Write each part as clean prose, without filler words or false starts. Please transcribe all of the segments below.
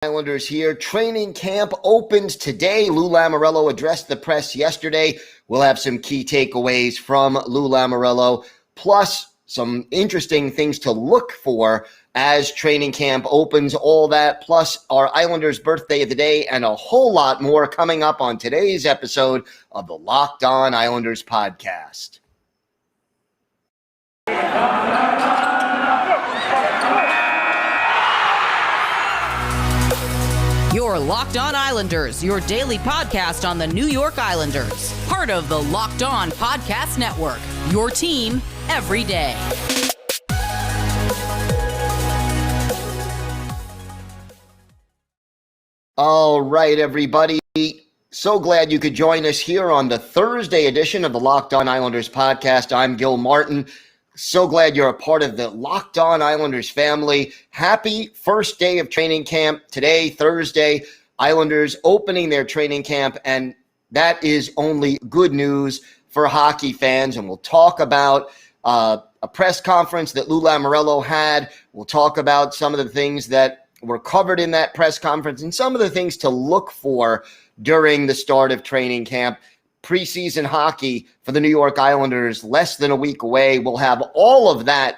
Islanders here. Training camp opens today. Lou Lamoriello addressed the press yesterday. We'll have some key takeaways from Lou Lamoriello, plus some interesting things to look for as training camp opens, all that, plus our Islanders birthday of the day, and a whole lot more coming up on today's episode of the Locked On Islanders podcast. Your Locked On Islanders, your daily podcast on the New York Islanders. Part of the Locked On Podcast Network, your team every day. All right, everybody. So glad you could join us here on the Thursday edition of the Locked On Islanders podcast. I'm Gil Martin. So glad you're a part of the Locked On Islanders family. Happy first day of training camp today, Thursday. Islanders opening their training camp, and that is only good news for hockey fans. And we'll talk about a press conference that Lou Lamoriello had. We'll talk about some of the things that were covered in that press conference and some of the things to look for during the start of training camp. Preseason hockey for the New York Islanders less than a week away. We'll have all of that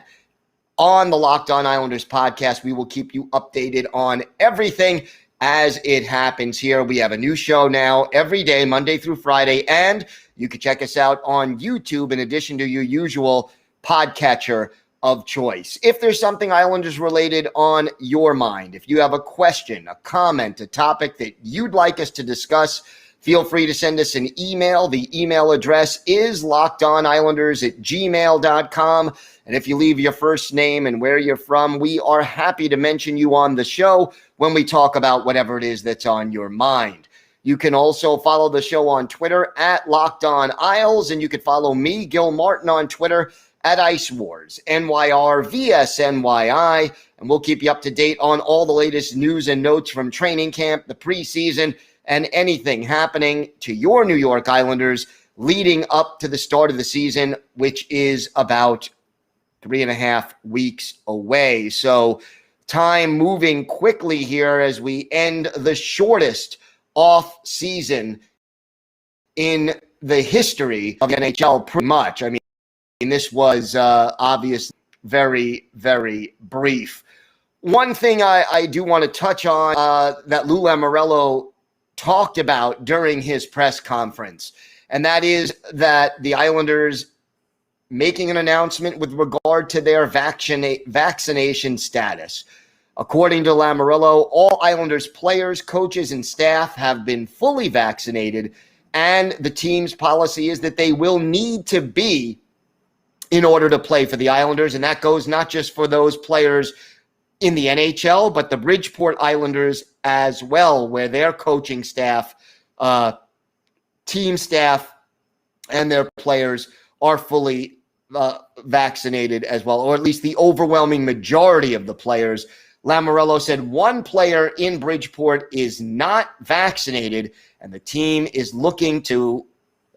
on the Locked On Islanders podcast. We will keep you updated on everything as it happens here. We have a new show now every day, Monday through Friday, and you can check us out on YouTube in addition to your usual podcatcher of choice. If there's something Islanders related on your mind, if you have a question, a comment, a topic that you'd like us to discuss, feel free to send us an email. The email address is lockedonislanders@gmail.com. And if you leave your first name and where you're from, we are happy to mention you on the show when we talk about whatever it is that's on your mind. You can also follow the show on Twitter at Locked On Isles, and you can follow me, Gil Martin, on Twitter at Ice Wars, NYRVSNYI, and we'll keep you up to date on all the latest news and notes from training camp, the preseason, and anything happening to your New York Islanders leading up to the start of the season, which is about 3.5 weeks away. So time moving quickly here as we end the shortest off season in the history of the NHL, pretty much. I mean, this was obviously very, very brief. One thing I do want to touch on that Lou Lamoriello talked about during his press conference, and that is that the Islanders making an announcement with regard to their vaccination status. According to Lamoriello, all Islanders players, coaches, and staff have been fully vaccinated, and the team's policy is that they will need to be in order to play for the Islanders, and that goes not just for those players in the NHL, but the Bridgeport Islanders as well, where their coaching staff, team staff, and their players are fully vaccinated as well, or at least the overwhelming majority of the players. Lamoriello said one player in Bridgeport is not vaccinated, and the team is looking to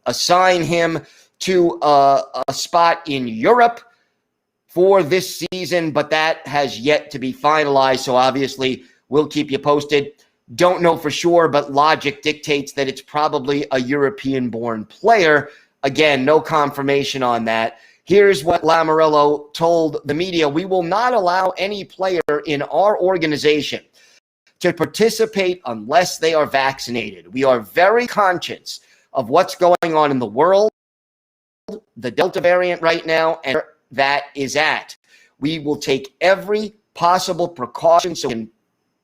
assign him to a spot in Europe for this season, but that has yet to be finalized. So obviously we'll keep you posted. Don't know for sure, but logic dictates that it's probably a European-born player. Again, no confirmation on that. Here's what Lamoriello told the media. We will not allow any player in our organization to participate unless they are vaccinated. We are very conscious of what's going on in the world, the Delta variant right now, and that is at. We will take every possible precaution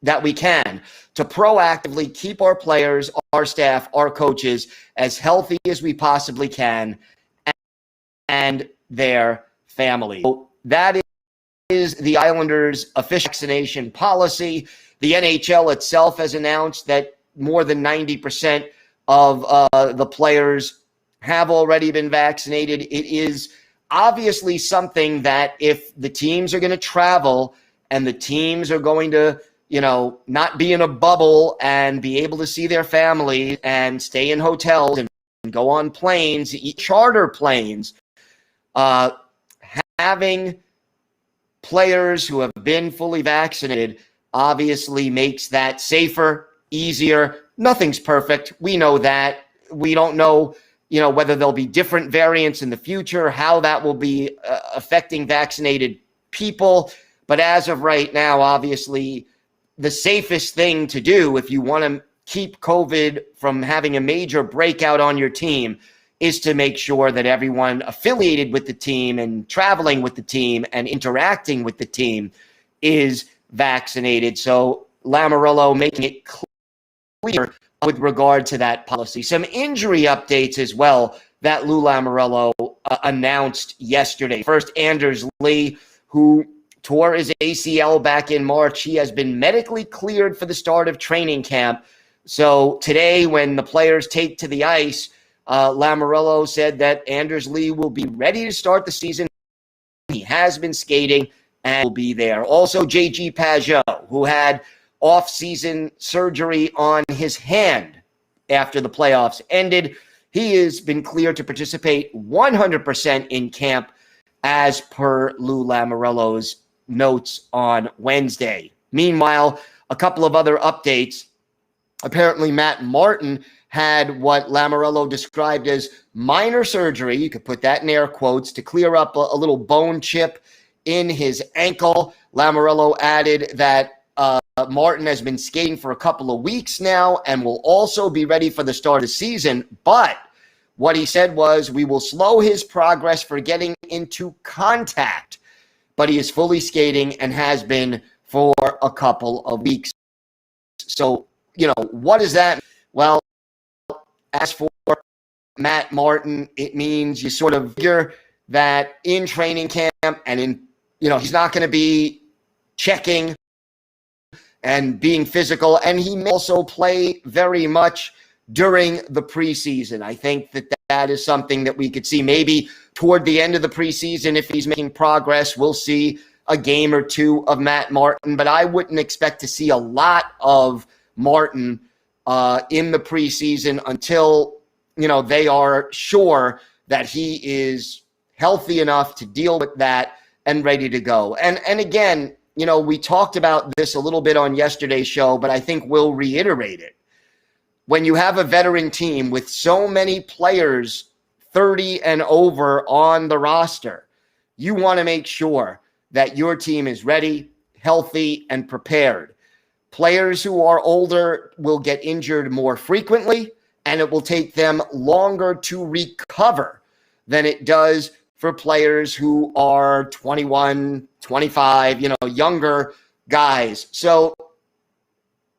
that we can to proactively keep our players, our staff, our coaches as healthy as we possibly can and their family. So that is the Islanders' official vaccination policy. The NHL itself has announced that more than 90% of the players have already been vaccinated. It is obviously something that if the teams are going to travel and the teams are going to, not be in a bubble and be able to see their family and stay in hotels and go on planes, charter planes, having players who have been fully vaccinated obviously makes that safer, easier. Nothing's perfect. We know that. We don't know, whether there'll be different variants in the future, how that will be affecting vaccinated people. But as of right now, obviously, the safest thing to do if you want to keep COVID from having a major breakout on your team is to make sure that everyone affiliated with the team and traveling with the team and interacting with the team is vaccinated. So Lamoriello making it clear with regard to that policy. Some injury updates as well that Lou Lamoriello announced yesterday. First, Anders Lee, who tore his ACL back in March. He has been medically cleared for the start of training camp. So today, when the players take to the ice, Lamoriello said that Anders Lee will be ready to start the season. He has been skating and will be there. Also, J.G. Pageau, who had off-season surgery on his hand after the playoffs ended. He has been cleared to participate 100% in camp as per Lou Lamoriello's notes on Wednesday. Meanwhile, a couple of other updates. Apparently, Matt Martin had what Lamoriello described as minor surgery, you could put that in air quotes, to clear up a little bone chip in his ankle. Lamoriello added that Martin has been skating for a couple of weeks now and will also be ready for the start of the season. But what he said was, we will slow his progress for getting into contact. But he is fully skating and has been for a couple of weeks. So, what does that mean? Well, as for Matt Martin, it means you sort of figure that in training camp and he's not going to be checking and being physical, and he may also play very much during the preseason. I think that is something that we could see maybe toward the end of the preseason. If he's making progress, we'll see a game or two of Matt Martin, but I wouldn't expect to see a lot of Martin in the preseason until, they are sure that he is healthy enough to deal with that and ready to go. And again, we talked about this a little bit on yesterday's show, but I think we'll reiterate it. When you have a veteran team with so many players 30 and over on the roster, you want to make sure that your team is ready, healthy, and prepared. Players who are older will get injured more frequently, and it will take them longer to recover than it does for players who are 21, 25, younger guys. So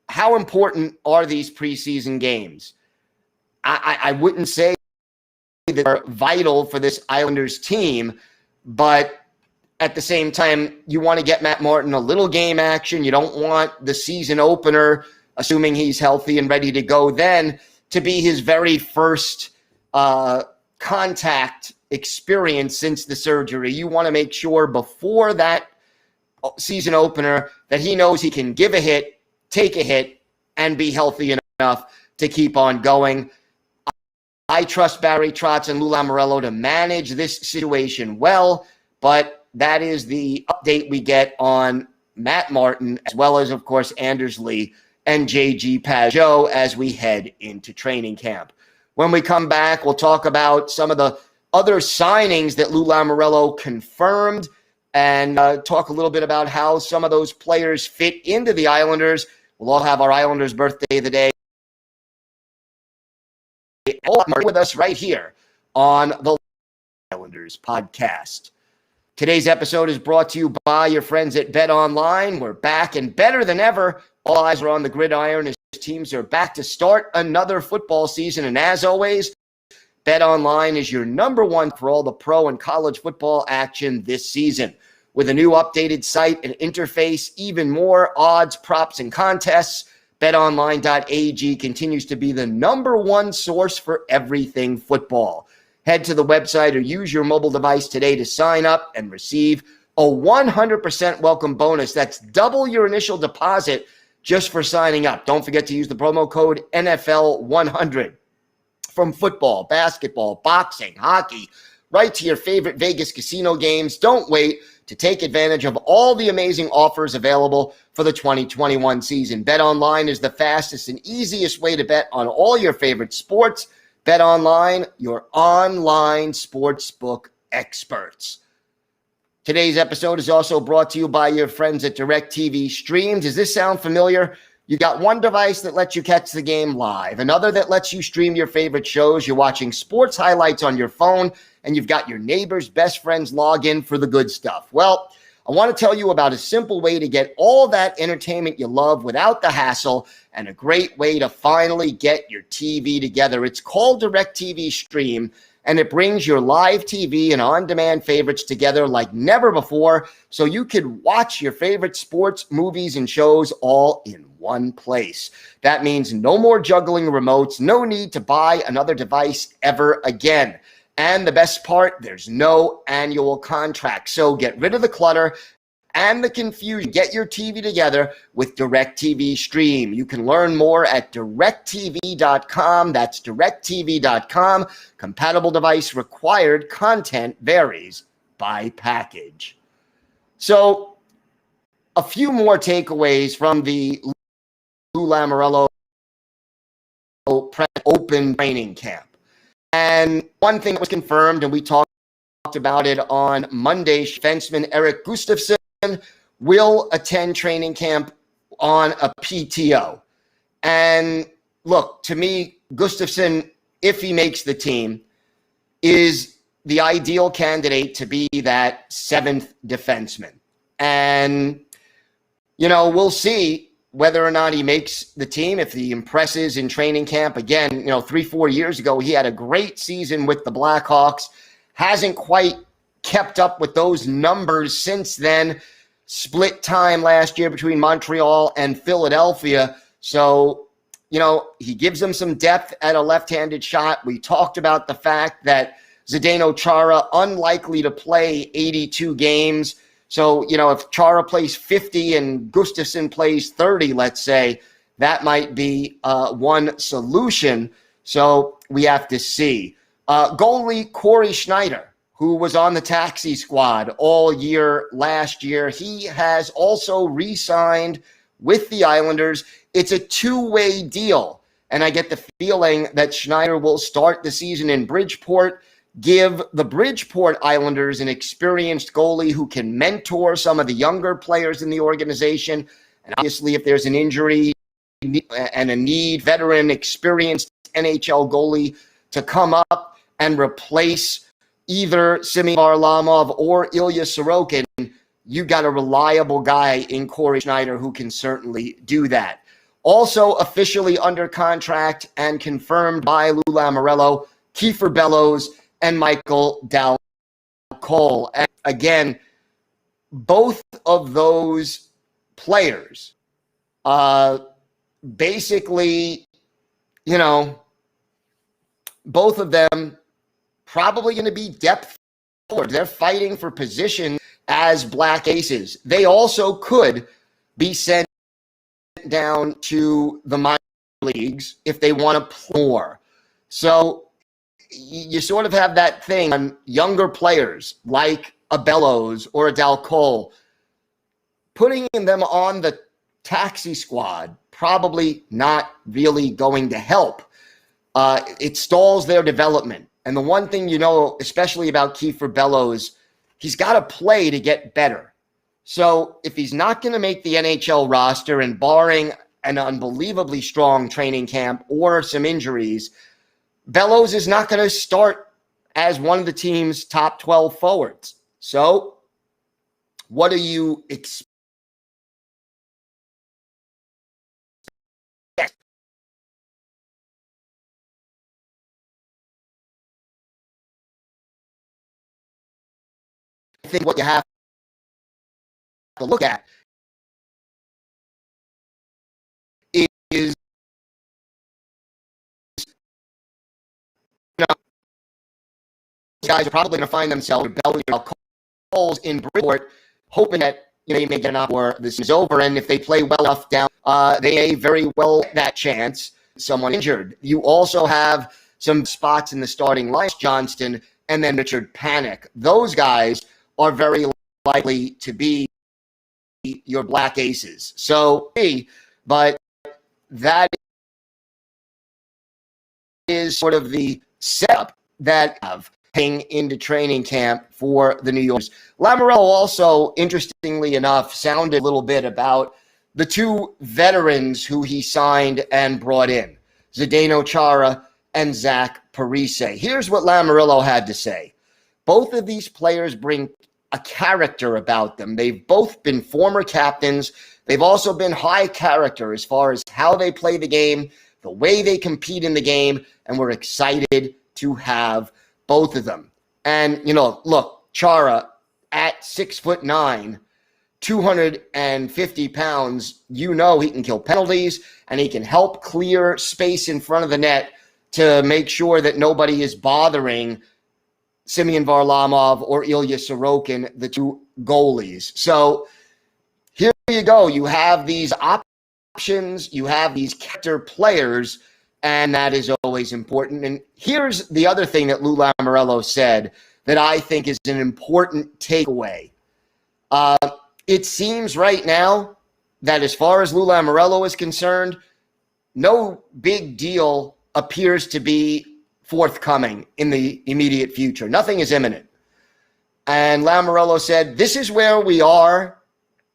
how important are these preseason games? I wouldn't say that they're vital for this Islanders team, but at the same time, you want to get Matt Martin a little game action. You don't want the season opener, assuming he's healthy and ready to go then, to be his very first contact experience since the surgery. You want to make sure before that season opener that he knows he can give a hit, take a hit, and be healthy enough to keep on going. I trust Barry Trotz and Lou Lamoriello to manage this situation well, but that is the update we get on Matt Martin, as well as, of course, Anders Lee and J.G. Pageau as we head into training camp. When we come back, we'll talk about some of the other signings that Lou Lamoriello confirmed and talk a little bit about how some of those players fit into the Islanders. We'll all have our Islanders birthday of the day. All with us right here on the Islanders podcast. Today's episode is brought to you by your friends at Bet Online. We're back and better than ever. All eyes are on the gridiron as teams are back to start another football season. And as always, Bet Online is your number one for all the pro and college football action this season. With a new updated site and interface, even more odds, props, and contests, BetOnline.ag continues to be the number one source for everything football. Head to the website or use your mobile device today to sign up and receive a 100% welcome bonus. That's double your initial deposit just for signing up. Don't forget to use the promo code NFL100. From football, basketball, boxing, hockey, right to your favorite Vegas casino games. Don't wait. to take advantage of all the amazing offers available for the 2021 season. BetOnline is the fastest and easiest way to bet on all your favorite sports. BetOnline, your online sportsbook experts. Today's episode is also brought to you by your friends at DirecTV Stream. Does this sound familiar? You got one device that lets you catch the game live, another that lets you stream your favorite shows. You're watching sports highlights on your phone, and you've got your neighbor's best friend's login for the good stuff. Well, I want to tell you about a simple way to get all that entertainment you love without the hassle, and a great way to finally get your TV together. It's called DirecTV Stream, and it brings your live TV and on-demand favorites together like never before, so you can watch your favorite sports, movies, and shows all in one place. That means no more juggling remotes, no need to buy another device ever again. And the best part, there's no annual contract. So get rid of the clutter and the confusion. Get your TV together with DirecTV Stream. You can learn more at directtv.com. That's directtv.com. Compatible device required. Content varies by package. So a few more takeaways from the Lamoriello open training camp. And one thing that was confirmed, and we talked about it on Monday, defenseman Eric Gustafsson will attend training camp on a PTO. And look, to me, Gustafsson, if he makes the team, is the ideal candidate to be that seventh defenseman. And, you know, we'll see whether or not he makes the team, if he impresses in training camp. Again, you know, 3-4 years ago, he had a great season with the Blackhawks, hasn't quite kept up with those numbers since then. Split time last year between Montreal and Philadelphia. So, you know, he gives them some depth at a left-handed shot. We talked about the fact that Zdeno Chara unlikely to play 82 games. So, you know, if Chara plays 50 and Gustafsson plays 30, let's say, that might be one solution. So we have to see. Goalie Corey Schneider, who was on the taxi squad all year last year, he has also re-signed with the Islanders. It's a two-way deal, and I get the feeling that Schneider will start the season in Bridgeport, give the Bridgeport Islanders an experienced goalie who can mentor some of the younger players in the organization. And obviously, if there's an injury and a need, veteran, experienced NHL goalie to come up and replace either Semyon Varlamov or Ilya Sorokin, you got a reliable guy in Corey Schneider who can certainly do that. Also officially under contract and confirmed by Lou Lamoriello, Kiefer Bellows and Michael Dal Cole. And again, both of those players, basically, you know, both of them probably going to be depth forward. They're fighting for position as Black Aces. They also could be sent down to the minor leagues if they want to play more. So you sort of have that thing on younger players like a Bellows or a Dal Cole. Putting them on the taxi squad probably not really going to help. It stalls their development. And the one thing you know, especially about Kiefer Bellows, he's got to play to get better. So if he's not going to make the NHL roster, and barring an unbelievably strong training camp or some injuries, Bellows is not going to start as one of the team's top 12 forwards. So what do you expect? I think what you have to look at is, you know, these guys are probably going to find themselves rebelling about Coles in Bridgeport, hoping that, you know, they may get an op where this is over, and if they play well enough down, they may very well get that chance. Someone injured. You also have some spots in the starting line, Johnston and then Richard Panik. Those guys are very likely to be your black aces. So, but that is sort of the setup that have heading into training camp for the New Yorkers. Lamoriello also, interestingly enough, sounded a little bit about the two veterans who he signed and brought in, Zdeno Chara and Zach Parise. Here's what Lamoriello had to say. Both of these players bring a character about them. They've both been former captains. They've also been high character as far as how they play the game, the way they compete in the game, and we're excited to have both of them. And, look, Chara at 6'9", 250 pounds, he can kill penalties and he can help clear space in front of the net to make sure that nobody is bothering Semyon Varlamov or Ilya Sorokin, the two goalies. So here you go. You have these options, you have these character players, and that is always important. And here's the other thing that Lou Lamoriello said that I think is an important takeaway. It seems right now that as far as Lou Lamoriello is concerned, no big deal appears to be forthcoming in the immediate future. Nothing is imminent. And Lamoriello said, this is where we are.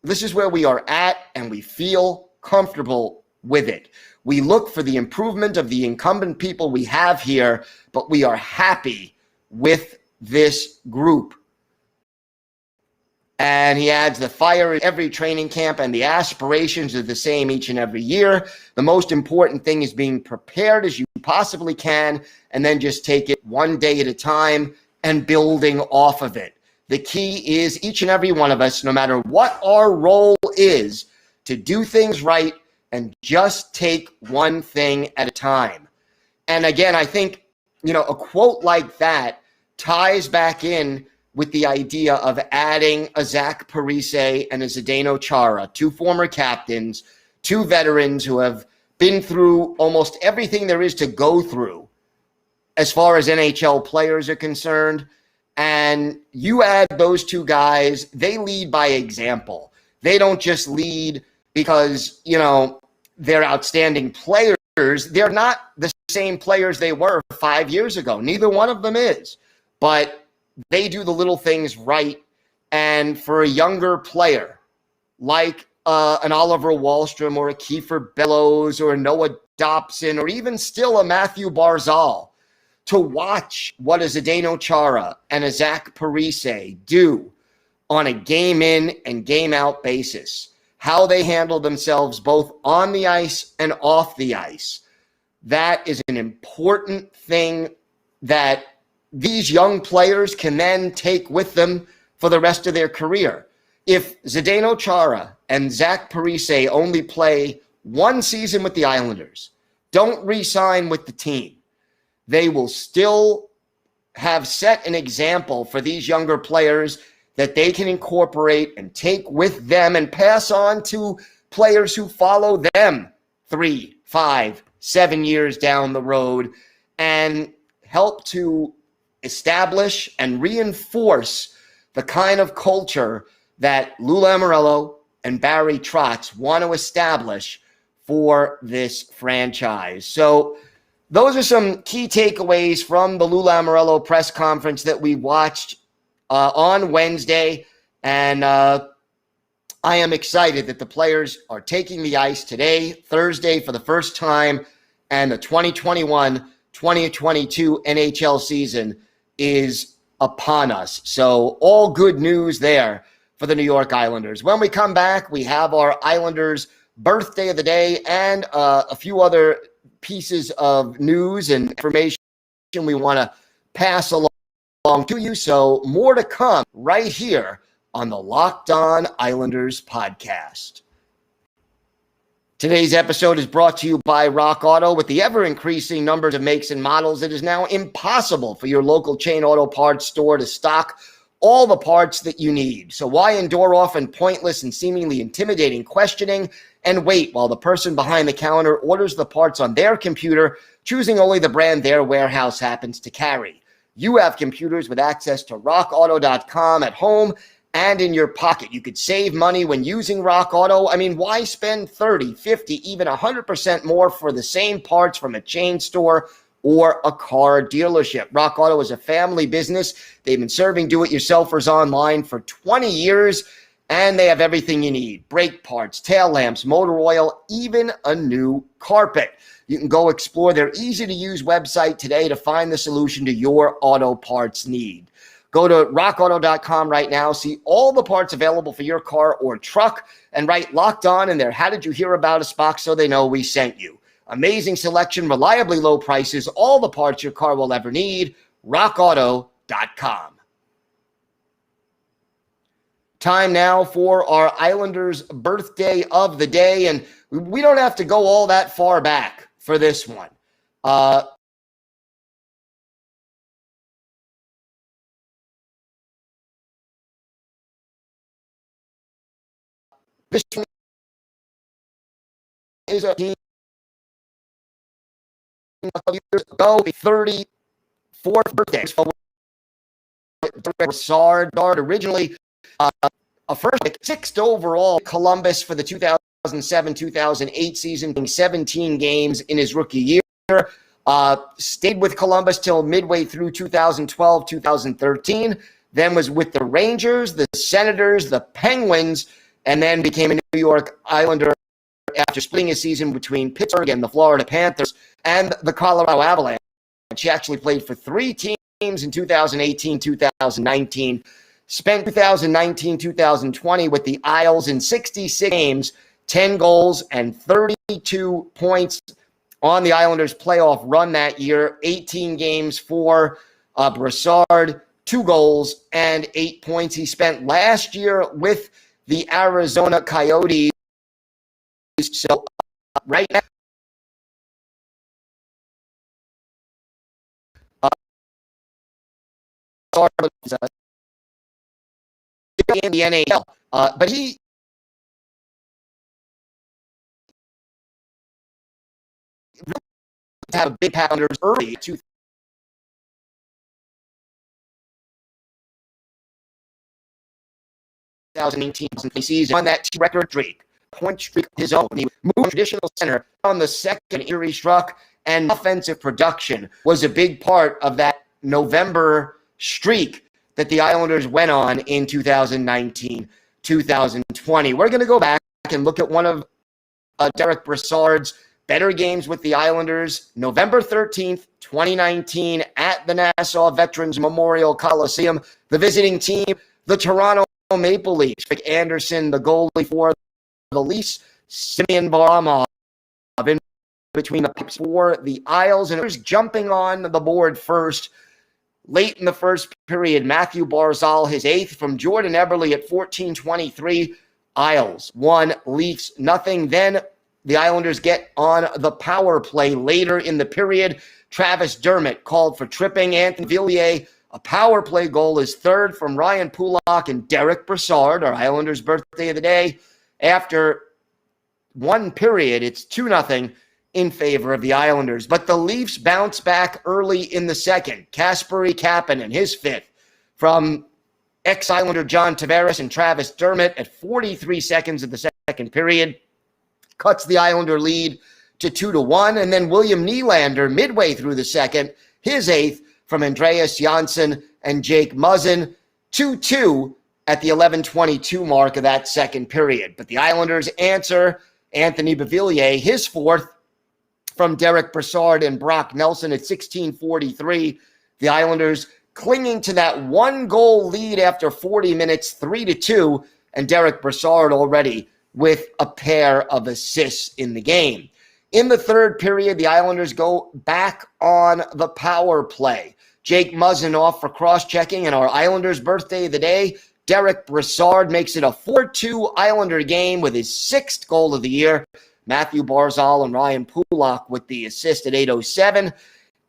This is where we are at, and we feel comfortable with it. We look for the improvement of the incumbent people we have here, but we are happy with this group. And he adds, the fire in every training camp and the aspirations are the same each and every year. The most important thing is being prepared as you possibly can, and then just take it one day at a time and building off of it. The key is each and every one of us, no matter what our role is, to do things right and just take one thing at a time. And again, I think, a quote like that ties back in with the idea of adding a Zach Parise and a Zdeno Chara, two former captains, two veterans who have been through almost everything there is to go through as far as NHL players are concerned. And you add those two guys, they lead by example. They don't just lead because, they're outstanding players. They're not the same players they were 5 years ago. Neither one of them is. But they do the little things right. And for a younger player like an Oliver Wahlstrom or a Kiefer Bellows or a Noah Dobson or even still a Matthew Barzal, to watch what a Zdeno Chara and a Zach Parise do on a game in and game out basis, how they handle themselves both on the ice and off the ice, that is an important thing that these young players can then take with them for the rest of their career. If Zdeno Chara and Zach Parise only play one season with the Islanders, don't re-sign with the team, they will still have set an example for these younger players that they can incorporate and take with them and pass on to players who follow them 3, 5, 7 years down the road, and help to establish and reinforce the kind of culture that Lou Lamoriello and Barry Trotz want to establish for this franchise. So those are some key takeaways from the Lou Lamoriello press conference that we watched on Wednesday. And I am excited that the players are taking the ice today, Thursday, for the first time, and the 2021-2022 NHL season is upon us. So all good news there for the New York Islanders. When we come back, we have our Islanders birthday of the day and a few other pieces of news and information we want to pass along to you. So more to come right here on the Locked On Islanders podcast. Today's episode is brought to you by Rock Auto. With the ever-increasing numbers of makes and models, it is now impossible for your local chain auto parts store to stock all the parts that you need. So why endure often pointless and seemingly intimidating questioning and wait while the person behind the counter orders the parts on their computer, choosing only the brand their warehouse happens to carry? You have computers with access to rockauto.com at home and in your pocket. You could save money when using Rock Auto. I mean, why spend 30, 50, even 100% more for the same parts from a chain store or a car dealership? Rock Auto is a family business. They've been serving do-it-yourselfers online for 20 years, and they have everything you need: brake parts, tail lamps, motor oil, even a new carpet. You can go explore their easy-to-use website today to find the solution to your auto parts need. Go to rockauto.com right now, see all the parts available for your car or truck, and write Locked On in their How Did You Hear About Us box so they know we sent you. Amazing selection, reliably low prices, all the parts your car will ever need. rockauto.com. Time now for our Islanders birthday of the day, and we don't have to go all that far back for this one. This is a team years ago, the 34th birthday for Brassard, originally a first pick, 6th overall, Columbus for the 2007-2008 season, playing 17 games in his rookie year. Stayed with Columbus till midway through 2012-2013, then was with the Rangers, the Senators, the Penguins, and then became a New York Islander after splitting his season between Pittsburgh and the Florida Panthers and the Colorado Avalanche. He actually played for 3 teams in 2018-2019. Spent 2019-2020 with the Isles in 66 games, 10 goals, and 32 points on the Islanders' playoff run that year. 18 games for Brassard, 2 goals, and 8 points. He spent last year with the Arizona Coyotes. So right now, in the NHL, but he have a big Islanders early 2018 season on that record streak, point streak his own. He moved traditional center on the second Erie struck, and offensive production was a big part of that November streak that the Islanders went on in 2019-2020. We're going to go back and look at one of Derek Brassard's better games with the Islanders, November 13th, 2019, at the Nassau Veterans Memorial Coliseum. The visiting team, the Toronto Maple Leafs. Rick Anderson, the goalie for the Leafs, Simeon Baramov in between the Pips for the Isles, and it was jumping on the board first. Late in the first period, Matthew Barzal, his 8th from Jordan Eberle at 14:23. Isles 1, Leafs nothing. Then the Islanders get on the power play later in the period. Travis Dermott called for tripping. Anthony Villiers, a power play goal, is 3rd from Ryan Pulock and Derek Brassard, our Islanders' birthday of the day. After one period, it's 2-0 in favor of the Islanders. But the Leafs bounce back early in the second. Kasperi Kapanen, his 5th, from ex-Islander John Tavares and Travis Dermott at 43 seconds of the second period, cuts the Islander lead to 2-1. And then William Nylander, midway through the second, his 8th from Andreas Johnsson and Jake Muzzin, 2-2 at the 11:22 mark of that second period. But the Islanders answer. Anthony Beauvillier, his 4th, from Derek Brassard and Brock Nelson at 16:43. The Islanders clinging to that 1-goal lead after 40 minutes, 3-2, and Derek Brassard already with a pair of assists in the game. In the third period, the Islanders go back on the power play. Jake Muzzin off for cross-checking, and our Islanders' birthday of the day, Derek Brassard, makes it a 4-2 Islander game with his 6th goal of the year. Matthew Barzal and Ryan Pulock with the assist at 8:07.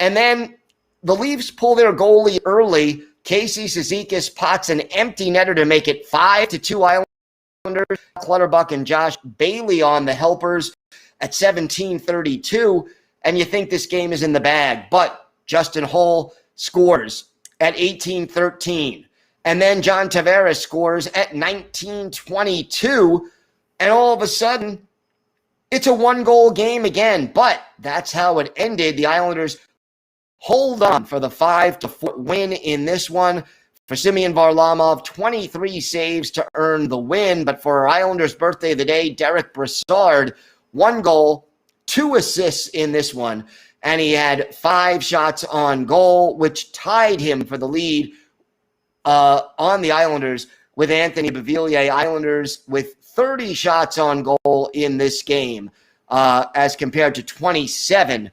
And then the Leafs pull their goalie early. Casey Cizikas pots an empty netter to make it 5-2 Islanders. Clutterbuck and Josh Bailey on the helpers at 17:32. And you think this game is in the bag. But Justin Holl scores at 18:13. And then John Tavares scores at 19:22. And all of a sudden, it's a one-goal game again. But that's how it ended. The Islanders hold on for the 5-4 win in this one. For Semyon Varlamov, 23 saves to earn the win. But for our Islanders' birthday of the day, Derek Brassard, 1 goal, 2 assists in this one. And he had 5 shots on goal, which tied him for the lead on the Islanders with Anthony Beauvillier. Islanders with 30 shots on goal in this game as compared to 27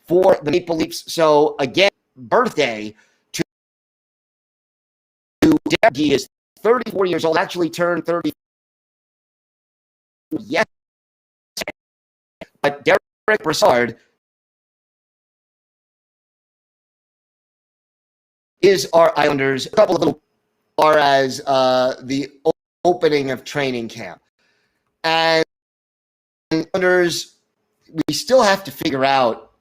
for the Maple Leafs. So, again, birthday to Derek. He is 34 years old, actually turned 30 yesterday. But Derek Brassard is our Islanders. A couple of little far as the opening of training camp. And Islanders, we still have to figure out,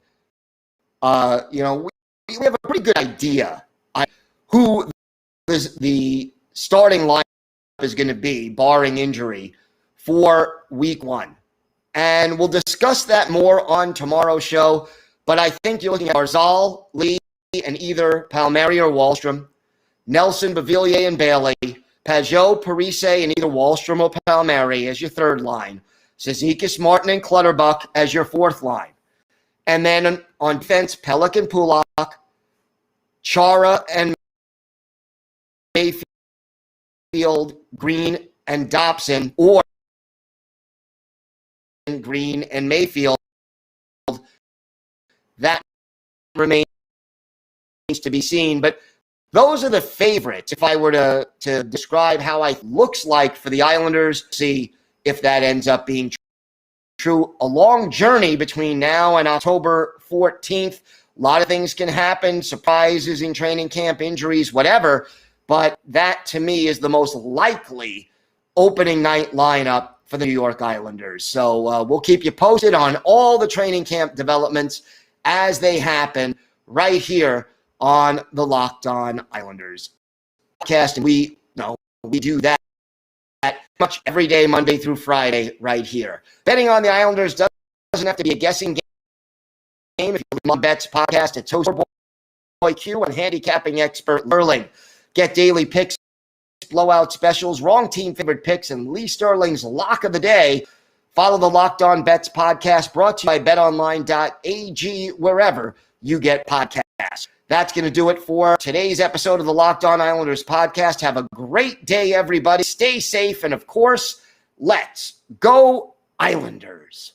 we have a pretty good idea who the starting lineup is going to be, barring injury, for week 1. And we'll discuss that more on tomorrow's show. But I think you're looking at Barzal, Lee, and either Palmieri or Wahlstrom, Nelson, Beauvillier, and Bailey, Pajot, Parise, and either Wahlstrom or Palmieri as your third line, Cizikas, Martin, and Clutterbuck as your fourth line. And then on defense, Pelech and Pulak, Chara and Mayfield, Green, and Dobson, or Green and Mayfield. That remains to be seen, but those are the favorites. If I were to describe how it looks like for the Islanders, see if that ends up being true. A long journey between now and October 14th. A lot of things can happen, surprises in training camp, injuries, whatever, but that to me is the most likely opening night lineup for the New York Islanders. So we'll keep you posted on all the training camp developments as they happen right here on the Locked On Islanders podcast. And we do that much every day, Monday through Friday, right here. Betting on the Islanders doesn't have to be a guessing game. If you love Bets podcast, it's Toast Boy Q and handicapping expert Lerling. Get daily picks, blowout specials, wrong team favorite picks, and Lee Sterling's lock of the day. Follow the Locked On Bets podcast, brought to you by betonline.ag, wherever you get podcasts. That's going to do it for today's episode of the Locked On Islanders podcast. Have a great day, everybody. Stay safe, and of course, let's go Islanders.